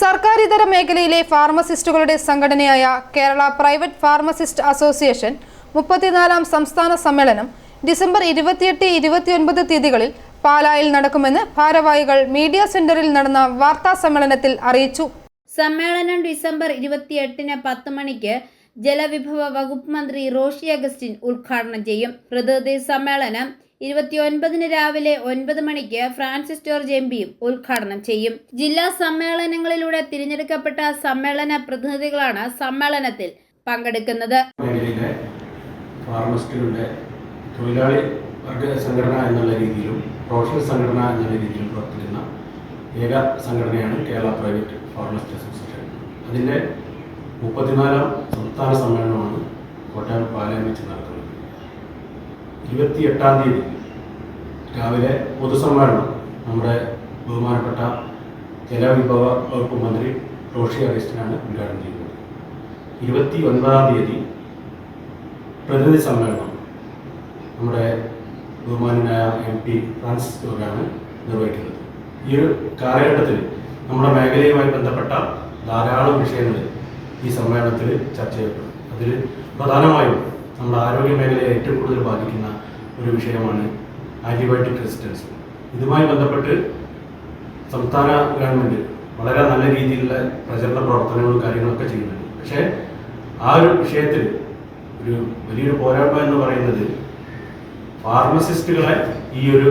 സർക്കാരിതര മേഖലയിലെ ഫാർമസിസ്റ്റുകളുടെ സംഘടനയായ Kerala private pharmacist association 34ാം സംസ്ഥാന സമ്മേളനം ഡിസംബർ 28-29 തീയതികളിൽ പാലായിൽ നടക്കുമെന്ന് ഭാരവാഹികൾ മീഡിയ സെന്ററിൽ നടന്ന വാർത്താ സമ്മേളനത്തിൽ അറിയിച്ചു. സമ്മേളനം ഡിസംബർ 28-ന് 10 മണിക്ക് ജലവിഭവ വകുപ്പ് മന്ത്രി റോഷി അഗസ്റ്റിൻ ഉദ്ഘാടനം ചെയ്യും. പ്രതിനിധി സമ്മേളനം 29-ന് രാവിലെ 9 മണിക്ക് ഫ്രാൻസിസ് ജോർജ് എംപിയും ഉദ്ഘാടനം ചെയ്യും. ജില്ലാ സമ്മേളനങ്ങളിലൂടെ തിരഞ്ഞെടുക്കപ്പെട്ട സമ്മേളന പ്രതിനിധികളാണ് സമ്മേളനത്തിൽ പങ്കെടുക്കുന്നത്. ഫാർമസിസ്റ്റുകളുടെ തൊഴിലാളി വർഗ സംഘടന എന്നുള്ള രീതിയിലും പ്രൊഫഷണൽ സംഘടന എന്നുള്ള രീതിയിലും പ്രവർത്തിക്കുന്ന ഏക സംഘടനയാണ് കേരള പ്രൈവറ്റ് ഫാർമസിസ്റ്റ് അസോസിയേഷൻ. അതിൻ്റെ 34ാം സംസ്ഥാന സമ്മേളനമാണ് കോട്ടയം പാലായിൽ വെച്ച് നടക്കുന്നത്. 28-ാം തീയതി രാവിലെ പൊതുസമ്മേളനം നമ്മുടെ ബഹുമാനപ്പെട്ട ജലവിഭവ വകുപ്പ് മന്ത്രി റോഷി അഗസ്റ്റിനാണ് ഉദ്ഘാടനം ചെയ്യുന്നത്. 29-ാം തീയതി പ്രതിനിധി സമ്മേളനം നമ്മുടെ ബഹുമാനായ MP ഫ്രാൻസിസ് ജോർജാണ് നിർവഹിക്കുന്നത്. ഈ ഒരു കാലഘട്ടത്തിൽ നമ്മുടെ മേഖലയുമായി ബന്ധപ്പെട്ട ധാരാളം വിഷയങ്ങൾ ഈ സമ്മേളനത്തിൽ ചർച്ച ചെയ്യപ്പെടും. അതിൽ പ്രധാനമായും നമ്മുടെ ആരോഗ്യ മേഖലയെ ഏറ്റവും കൂടുതൽ ബാധിക്കുന്ന ഒരു വിഷയമാണ് ആൻറ്റിബയോട്ടിക് റെസിസ്റ്റൻസ്. ഇതുമായി ബന്ധപ്പെട്ട് സംസ്ഥാന ഗവൺമെൻറ് വളരെ നല്ല രീതിയിലുള്ള പ്രചരണ പ്രവർത്തനങ്ങളും കാര്യങ്ങളൊക്കെ ചെയ്യുന്നുണ്ട്. പക്ഷേ ആ ഒരു വിഷയത്തിൽ ഒരു വലിയൊരു പോരായ്മ എന്ന് പറയുന്നത് ഫാർമസിസ്റ്റുകളെ ഈ ഒരു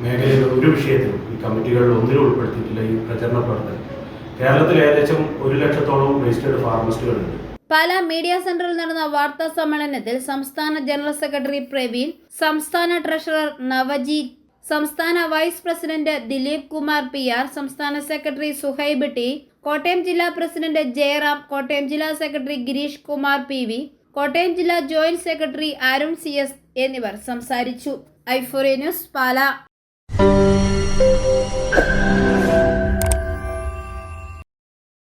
മേഖലയിൽ ഒരു വിഷയത്തിലും ഈ കമ്മിറ്റികളിൽ ഒന്നിലും ഉൾപ്പെടുത്തിയിട്ടില്ല. ഈ പ്രചരണ പ്രവർത്തനം കേരളത്തിൽ ഏകദേശം 1 ലക്ഷത്തോളം രജിസ്റ്റേർഡ് ഫാർമസിസ്റ്റുകളുണ്ട്. പാലാ മീഡിയ സെന്ററിൽ നടന്ന വാർത്താ സമ്മേളനത്തിൽ സംസ്ഥാന ജനറൽ സെക്രട്ടറി പ്രവീൺ, സംസ്ഥാന ട്രഷറർ നവജീത്, സംസ്ഥാന vice president Dileep Kumar PR, സംസ്ഥാന സെക്രട്ടറി സുഹൈബ് T, കോട്ടയം ജില്ലാ പ്രസിഡന്റ് ജയറാം, കോട്ടയം ജില്ലാ സെക്രട്ടറി ഗിരീഷ് കുമാർ PV, കോട്ടയം ജില്ലാ ജോയിന്റ് സെക്രട്ടറി അരുൺ CS എന്നിവർ സംസാരിച്ചു. i4A news Pala.